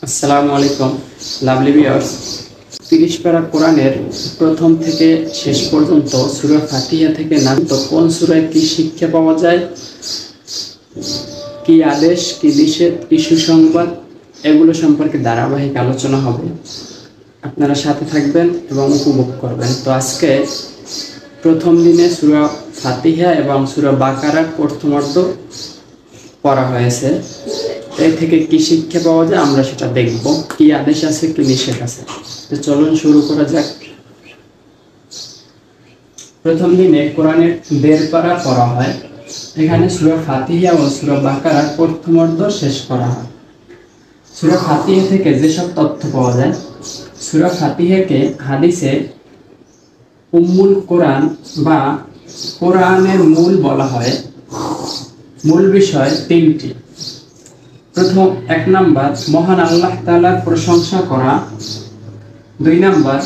আসসালামু আলাইকুম lovely viewers. 30 পারা কোরআনের প্রথম থেকে শেষ পর্যন্ত সূরা ফাতিহা থেকে নাজিত কোন সূরায় কি শিক্ষা পাওয়া যায়, কি আদেশ, কি নিষেধ, কি সুসংবাদ, এগুলো সম্পর্কে ধারাবাহিক আলোচনা হবে। আপনারা সাথে থাকবেন এবং উপভোগ করবেন। তো আজকে প্রথম দিনে সূরা ফাতিহা এবং সূরা বাকারার প্রথমার্ধ পড়া হয়েছে। এর থেকে কি শিক্ষা পাওয়া যায় আমরা সেটা দেখব, কি আদেশ আছে, কি নিষেধ আছে। তো চলুন শুরু করা যাক। প্রথম দিনে কোরআনের 1.5 পারা পড়া হয়। এখানে সূরা ফাতিহা ও সূরা বাকারার প্রথমার্ধ শেষ করা হয়। সূরা ফাতিহা থেকে যেসব তথ্য পাওয়া যায়, সূরা ফাতিহাকে হাদিসে উম্মুল কোরআন বা কোরআনের মূল বলা হয়। মূল বিষয় 3টি। প্রথম 1 নাম্বার মহান আল্লাহ তাআলার প্রশংসা করা। 2 নাম্বার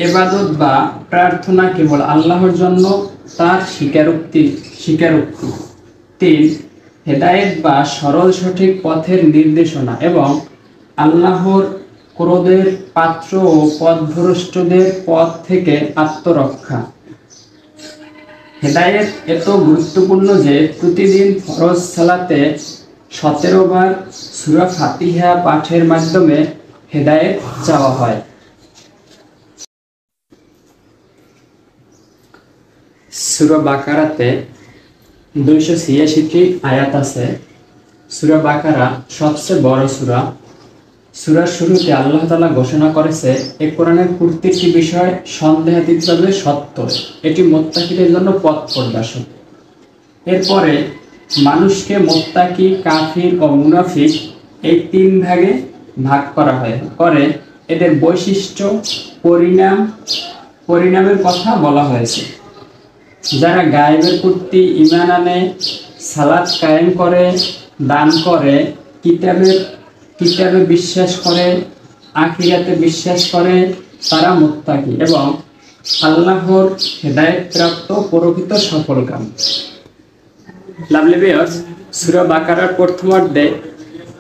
ইবাদত বা প্রার্থনা কেবল আল্লাহর জন্য, তার স্বীকারোক্তি। 3 হেদায়েত বা সরল সঠিক পথের নির্দেশনা এবং আল্লাহর ক্রোধের পাত্র ও পথভ্রষ্টদের পথ থেকে আত্মরক্ষা। হেদায়েত এত গুরুত্বপূর্ণ যে প্রতিদিন ফরজ সালাতে 17 বার সূরা ফাতিহা পাঠের মাধ্যমে হেদায়েত চাওয়া হয়। সূরা বাকারাতে 286টি আয়াত আছে। সূরা বাকারা সবচেয়ে বড় সূরা। সূরার শুরুতে আল্লাহ তাআলা ঘোষণা করেছে, এই কোরআনের প্রত্যেকটি বিষয় সন্দেহাতীতভাবে সত্য, এটি মুত্তাকিদের জন্য পথ প্রদর্শক। এরপরে মানুষকে মুত্তাকি, কাফির ও মুনাফিক এই 3 ভাগে ভাগ করা করে এদের বৈশিষ্ট্য, পরিণামের কথা বলা হয়েছে। যারা গায়েবের প্রতি ঈমান আনে, সালাত কায়েম করে, দান করে, কিতাবে বিশ্বাস করে, আখিরাতে বিশ্বাস করে, তারা মুত্তাকি এবং আল্লাহর হেদায়েত প্রাপ্ত প্রকৃত সফলকাম। লাভলি ভিউয়ার্স, সূরা বাকারার প্রথমার্ধে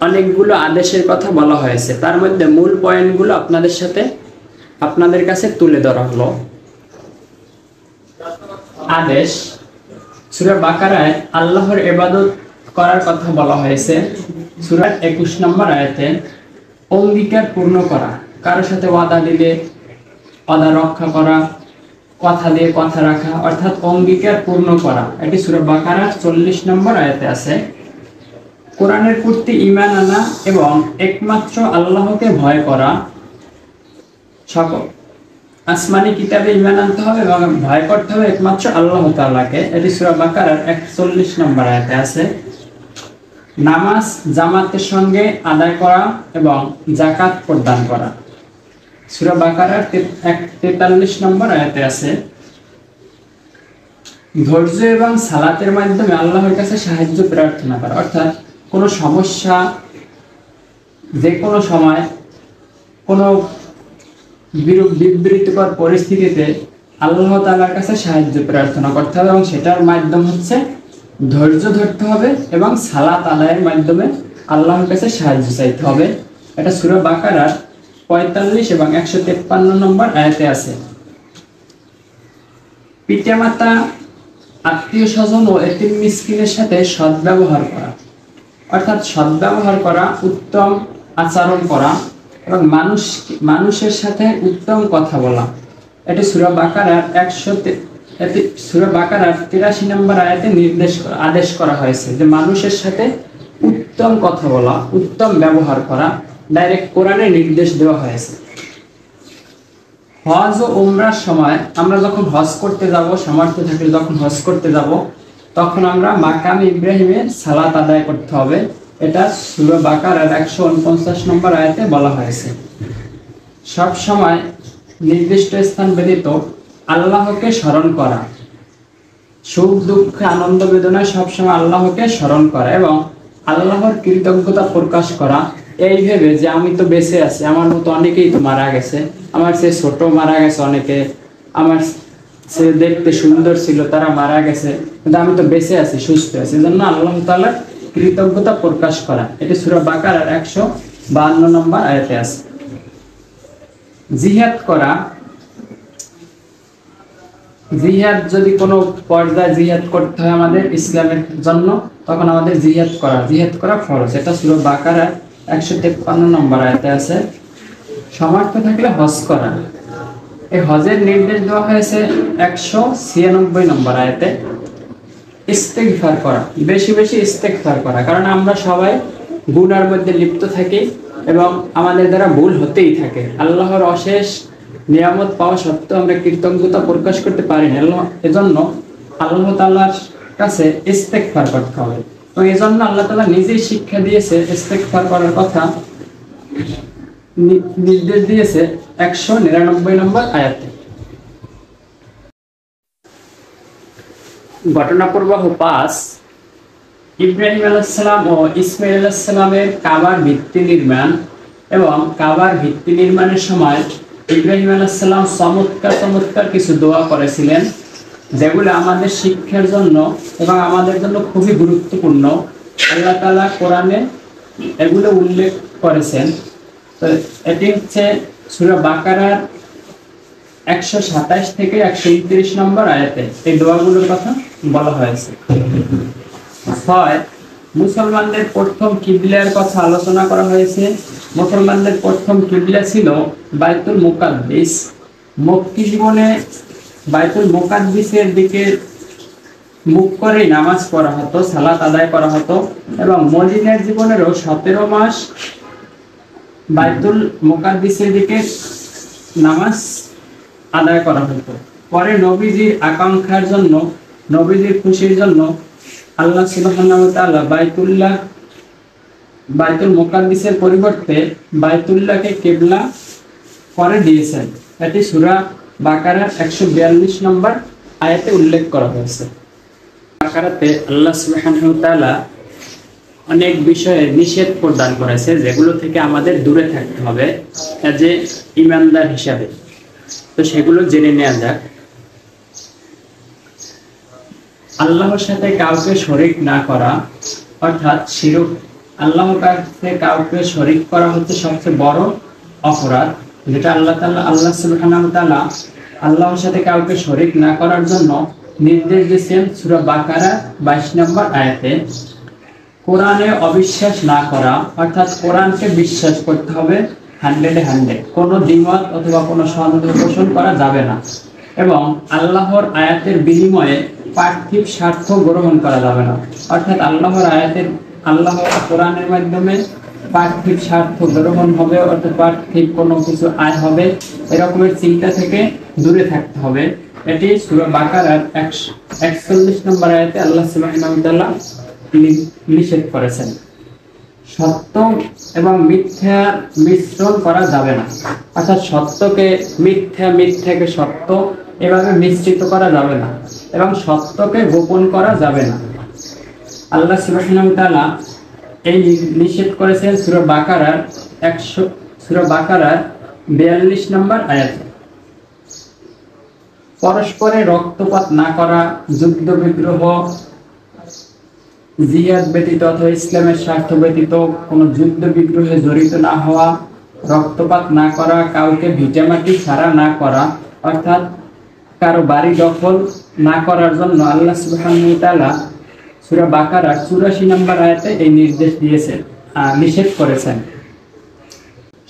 অনেকগুলো আদেশের কথা বলা হয়েছে। তার মধ্যে মূল পয়েন্টগুলো আপনাদের কাছে তুলে ধরা হলো। আদেশ, সূরা বাকারায় আল্লাহর ইবাদত করার কথা বলা হয়েছে। সূরার 21 নম্বর আয়াতে অঙ্গীকার পূর্ণ করা, কারোর সাথে ওয়াদা দিলে ওয়াদা রক্ষা করা, কথা দিয়ে কথা রাখা, অর্থাৎ অঙ্গীকার পূর্ণ করা, এটি সূরা বাকারার 40 নম্বর আয়াতে আছে। কোরআনের প্রতি ঈমান আনা এবং একমাত্র আল্লাহকে ভয় করা। সকল আসমানি কিতাবে ঈমান আনতে হবে এবং ভয় করতে হবে একমাত্র আল্লাহ তাআলাকে, এটি সূরা বাকারার 41 নম্বর আয়াতে আছে। নামাজ জামাতের সঙ্গে আদায় করা এবং যাকাত প্রদান করা, সূরা বাকারার 43 নম্বর আয়াতে আছে। ধৈর্য এবং সালাতের মাধ্যমে আল্লাহর কাছে সাহায্য প্রার্থনা করা, অর্থাৎ কোনো সমস্যা, যে কোনো সময় কোনো বিবৃতিকর পরিস্থিতিতে আল্লাহ তাআলার কাছে সাহায্য প্রার্থনা করতে হবে এবং সেটার মাধ্যম হচ্ছে ধৈর্য ধরতে হবে এবং সালাত আদায়ের মাধ্যমে আল্লাহর কাছে সাহায্য চাইতে হবে। এটা সূরা বাকারার 45 এবং 153 নম্বর আয়াতে আছে। পিতামাতা, আত্মীয় স্বজন ও এতিম মিসকিনের সাথে সদ্ব্যবহার করা, অর্থাৎ সদ্ব্যবহার করা, উত্তম আচরণ করা এবং মানুষের সাথে উত্তম কথা বলা, এটি সূরা বাকারার 83 নম্বর আয়াতে আদেশ করা হয়েছে যে মানুষের সাথে উত্তম কথা বলা, উত্তম ব্যবহার করা, ডাইরেক্ট কোরআনে নির্দেশ দেওয়া হয়েছে। হজ ও উমরার সময় আমরা যখন হজ করতে যাব, সামর্থ্য থাকলে যখন হজ করতে যাব, তখন আমরা মাকাম ইব্রাহিমের সালাত আদায় করতে হবে, এটা সূরা বাকারার 149 নম্বর আয়াতে বলা হয়েছে। সব সময় নির্দিষ্ট স্থান ব্যতীত আল্লাহকে স্মরণ করা, সুখ দুঃখে আনন্দ বেদনায় সবসময় আল্লাহকে স্মরণ করা এবং আল্লাহর কৃতজ্ঞতা প্রকাশ করা, এই ভেবে যে আমি তো বেঁচে আছি, আমার মতো অনেকেই তো মারা গেছে, আমার সে ছোট মারা গেছে অনেকে, আমার সে দেখতে সুন্দর ছিল তারা মারা গেছে, কিন্তু আমি তো বেঁচে আছি, সুস্থ আছি, এজন্য আল্লাহ তাআলার কৃতজ্ঞতা প্রকাশ করা, এটি সূরা বাকারার 52 নম্বর আয়াতে আছে। জিহাদ করা, জিহাদ যদি কোনো পর্যায়ে জিহাদ করতে হয় আমাদের ইসলামের জন্য, তখন আমাদের জিহাদ করা ফরজ। এটা সূরা বাকারা 153 নম্বর আয়াতে আছে। সামর্থ্য থাকলে হজ করা, এই হজের নির্দেশ দেওয়া হয়েছে 196 নম্বর আয়াতে। ইস্তেগফার করা, বেশি বেশি ইস্তেগফার করা, কারণ আমরা সবাই গুনার মধ্যে লিপ্ত থাকি এবং আমাদের দ্বারা ভুল হতেই থাকে। আল্লাহর অশেষ নিয়ামত পাওয়া সত্ত্বেও আমরা কৃতজ্ঞতা প্রকাশ করতে পারি না। এজন্য আল্লাহ তাআলার কাছে ইস্তেগফার করতে হবে। তো এজন্য আল্লাহ তাআলা নিজেই শিক্ষা দিয়েছে, ইস্তেগফার করার কথা নির্দেশ দিয়েছে 199 নম্বর আয়াতে। ঘটনা প্রবাহ 5, ইব্রাহিম আলাইহিস সালাম ও ইসমাঈল আলাইহিস সালামের কাবার ভিত্তি নির্মাণ। এবং কাবার ভিত্তি নির্মাণের সময় ইব্রাহিম আলাইহিস সালাম চমৎকার কিছু দোয়া করেছিলেন, যেগুলো আমাদের শিক্ষার জন্য এবং আমাদের জন্য খুবই গুরুত্বপূর্ণ। আল্লাহ তাআলা কোরআনে এগুলো উল্লেখ করেছেন। তো এটি হচ্ছে সূরা বাকারার 127 থেকে 129 নম্বর আয়াতে এই দোয়াগুলোর কথা বলা হয়েছে। 6, মুসলমানদের প্রথম কিবলার কথা আলোচনা করা হয়েছে। মুসলমানদের প্রথম কিবলা ছিল বাইতুল মুকাদ্দিস। মক্কি জীবনে বাইতুল মুকাদ্দিসের দিকে মুখ করে নামাজ পড়া হতো, সালাত আদায় করা হতো। এবং মদিনার জীবনেরও 17 মাস বাইতুল মুকাদ্দিসের দিকে নামাজ আদায় করা হতো। পরে নবীজির আকাঙ্ক্ষার জন্য, নবীজির খুশির জন্য আল্লাহ সুবহানাহু ওয়া তাআলা বাইতুল মুকাদ্দিসের পরিবর্তে বাইতুল্লাহকে কিবলা করে দিয়েছেন। এটি সূরা বাকারার 142 নম্বর আয়াতে উল্লেখ করা হয়েছে। বাকারাতে আল্লাহ সুবহানাহু ওয়া তাআলা অনেক বিষয়ে নিষেধ প্রদান করেছে, যেগুলো থেকে আমাদের দূরে থাকতে হবে এজ এ ঈমানদার হিসাবে। তো সেগুলো জেনে নেওয়া যাক। আল্লাহর সাথে কাউকে শরীক না করা, অর্থাৎ শিরক। আল্লাহর কাছে কাউকে শরীক করা হচ্ছে সবচেয়ে বড় অপরাধ, যেটা আল্লাহ সুবহানাহু ওয়া তাআলা আল্লাহর সাথে কাউকে শরীক না করার জন্য নির্দেশ দিয়েছেন সূরা বাকারা 22 নম্বর আয়াতে। কোরআনে অবিশ্বাস না করা, অর্থাৎ কোরআনকে বিশ্বাস করতে হবে 100 কোনো দ্বিমত অথবা কোনো সন্দেহ পোষণ করা যাবে না। এবং আল্লাহর আয়াতের বিনিময়ে পার্থিব স্বার্থ গ্রহণ করা যাবে না, অর্থাৎ আল্লাহর কোরআনের মাধ্যমে পার্থিব স্বার্থ গ্রহণ হবে, অর্থাৎ পার্থিব কোনো কিছু আয় হবে, এরকমের চিন্তা থেকে দূরে থাকতে হবে। এটি সূরা বাকারার 41 নম্বর আয়াতে আল্লাহ সুবহানাহু ওয়া তাআলা নিষেধ করেছেন। সত্য এবং মিথ্যা মিশ্রণ করা যাবে না, অর্থাৎ সত্যকে মিথ্যা, মিথ্যাকে সত্য এভাবে মিশ্রিত করা যাবে না, এবং সত্যকে গোপন করা যাবে না। আল্লাহ সুবহানাহু ওয়া তাআলা এই নিষেধ করেছেন সূরা বাকারার 42 নম্বর আয়াতে। পরস্পরে রক্তপাত না করা, যুদ্ধ বিগ্রহ, জিহাদ ব্যতীত অথবা ইসলামের স্বার্থ ব্যতীত কোনো যুদ্ধ বিগ্রহে জড়িত না হওয়া, রক্তপাত না করা, কাউকে ভিটামাটি ছাড়া না করা, অর্থাৎ কারো বাড়ি দখল না করার জন্য আল্লাহ সুবহানাহু ওয়া তাআলা সূরা বাকারার 84 নম্বর আয়াতে এই নির্দেশ দিয়েছেন, নিষেধ করেছেন।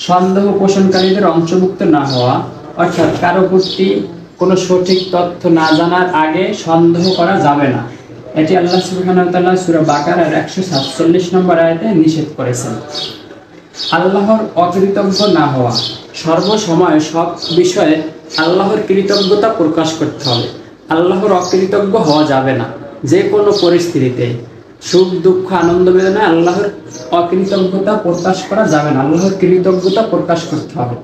সন্দেহ পোষণকারীদের অংশভুক্ত না হওয়া, অর্থাৎ কারো প্রতি কোনো সঠিক তথ্য না জানার আগে সন্দেহ করা যাবে না। এটি আল্লাহ সুবহানাহু ওয়া তাআলা সূরা বাকারার 147 নম্বর আয়াতে নিষেধ করেছেন। আল্লাহর অকৃতজ্ঞ না হওয়া, সর্বসময় সব বিষয়ে আল্লাহর কৃতজ্ঞতা প্রকাশ করতে হবে। আল্লাহর অকৃতজ্ঞ হওয়া যাবে না, যে কোনো পরিস্থিতিতে সুখ দুঃখ আনন্দ বেদনায় আল্লাহর অকৃতজ্ঞতা প্রকাশ করা যাবে না, আল্লাহর কৃতজ্ঞতা প্রকাশ করতে হবে।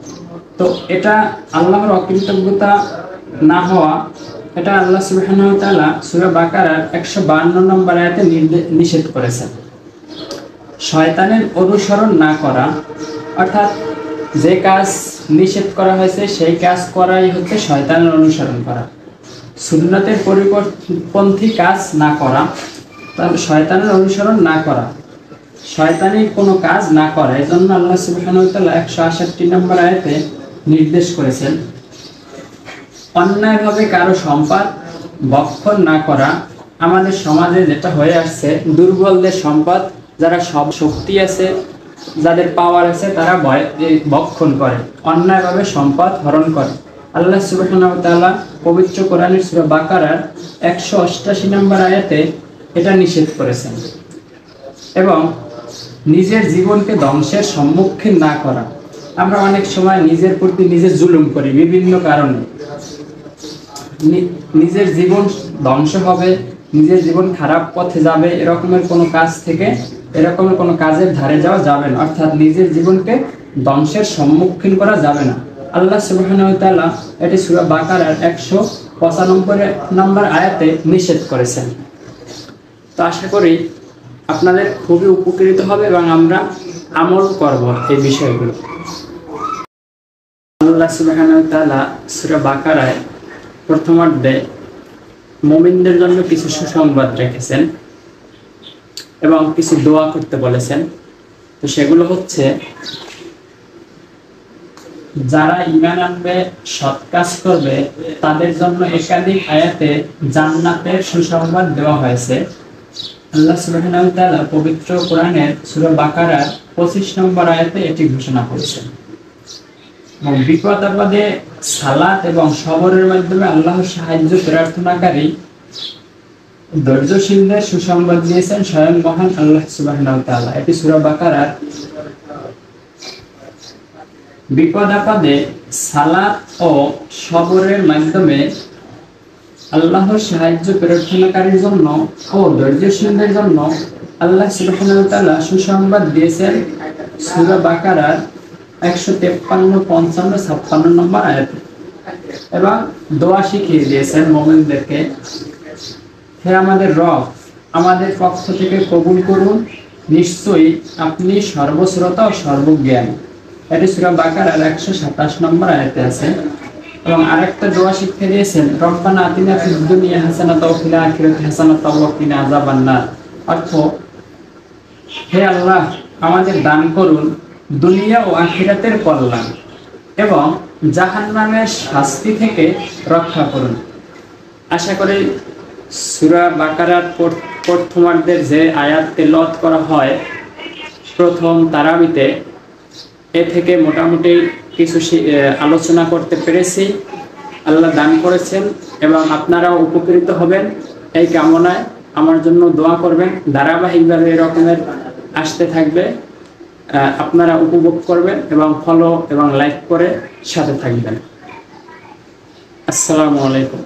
তো এটা আল্লাহর অকৃতজ্ঞতা না হওয়া, এটা আল্লাহ সুবহানাহু ওয়া তাআলা সূরা বাকারার 152 নম্বর আয়াতে নিষেধ করেছেন। শয়তানের অনুসরণ না করা, অর্থাৎ যে কাজ নিষেধ করা হয়েছে সেই কাজ করাই হচ্ছে শয়তানের অনুসরণ করা। সুন্নাতের পরিপন্থী কাজ না করা, তাহলে শয়তানের অনুসরণ না করা। শয়তানি কোনো কাজ না করে। এজন্য আল্লাহ সুবহানাহু ওয়া তাআলা 168 নম্বর আয়াতে নির্দেশ করেছেন অন্যায়ভাবে কারো সম্পদ ভক্ষণ না করা। আমাদের সমাজে যেটা হয়ে আসছে, দুর্বলদের সম্পদ, যারা সব শক্তি আছে, যাদের পাওয়ার আছে, তারা ভক্ষণ করে, অন্যায়ভাবে সম্পদ হরণ করে। আল্লাহ সুবহানাহু ওয়া তাআলা পবিত্র কোরআনের সূরা বাকারার 188 নম্বর আয়াতে এটা নিষেধ করেছেন। এবং নিজের জীবনকে ধ্বংসের সম্মুখীন না করা। আমরা অনেক সময় নিজের প্রতি নিজে জুলুম করি বিভিন্ন কারণে। নিজের জীবন ধ্বংস হবে, নিজের জীবন খারাপ পথে যাবে, এরকমের কোনো কাজ থেকে এরকমের কোনো কাজের ধারে যাওয়া যাবে না। অর্থাৎ নিজের জীবনকে ধ্বংসের সম্মুখীন করা যাবে না। আল্লাহ সুবহানাহু ওয়া তাআলা এটি সূরা বাকারার 195 নম্বর আয়াতে নিষেধ করেছেন। তো আশা করি আপনাদের খুবই উপকৃত হবে এবং আমরা আমল করব এই বিষয়গুলো। আল্লাহ সুবহানাহু ওয়া তাআলা সূরা বাকারায় প্রথমার্ধে মুমিনদের জন্য কিছু সুসংবাদ রেখেছেন এবং কিছু দোয়া করতে বলেছেন। তো সেগুলো হচ্ছে, যারা ঈমান আনবে, সৎ কাজ করবে, তাদের জন্য একাধিক আয়াতে জান্নাতের সুসংবাদ দেওয়া হয়েছে। আল্লাহ সুবহানাহু ওয়া তাআলা পবিত্র কোরআনের সূরা বাকারার 25 নম্বর আয়াতে এটি ঘোষণা করেছেন। এবং বিপদ আপদে সালাত এবং সবরের মাধ্যমে আল্লাহর সাহায্য প্রার্থনাকারী ধৈর্যশীলদের সুসংবাদ দিয়েছেন স্বয়ং মহান আল্লাহ সুবহানাহু ওয়া তাআলা। এটি সূরা বাকারার বিপদ আপদে সালাত ও সবরের মাধ্যমে আল্লাহর সাহায্য প্রার্থনাকারীর জন্য ও ধৈর্যশীলদের জন্য আল্লাহ সুবহানাহু ওয়া তাআলা সুসংবাদ দিয়েছেন সূরা বাকারার 153, 55, 56 নম্বর আয়াতে। এবং দোয়া শিখিয়ে দিয়েছেন মুমিনদেরকে, হে আমাদের রব, আমাদের পক্ষ থেকে কবুল করুন, নিশ্চয়ই আপনি সর্বশ্রোতা ও সর্বজ্ঞানী। এটি সূরা বাকারার 127 নম্বর আয়াতে আছে। এবং আরেকটা দোয়া শিখিয়ে দিয়েছেন, রব্বানা আতিনা ফিদ দুনিয়া হাসানাতাও ওয়া ফিল আখিরাতি হাসানাতাও ওয়া কিনা আযাবান্নার। অর্থ, হে আল্লাহ, আমাদের দান করুন দুনিয়া ও আখিরাতের কল্যাণ এবং জাহান্নামের শাস্তি থেকে রক্ষা করুন। আশা করি সূরা বাকারার প্রথমার্ধের যে আয়াত তেলাওয়াত করা হয় প্রথম তারাবিতে, এ থেকে মোটামুটি কিছু আলোচনা করতে পেরেছি। আল্লাহ দান করেছেন এবং আপনারাও উপকৃত হবেন এই কামনায় আমার জন্য দোয়া করবেন। ধারাবাহিকভাবে এরকমের আসতে থাকবে, আপনারা উপভোগ করবেন এবং ফলো এবং লাইক করে সাথে থাকবেন। আসসালামু আলাইকুম।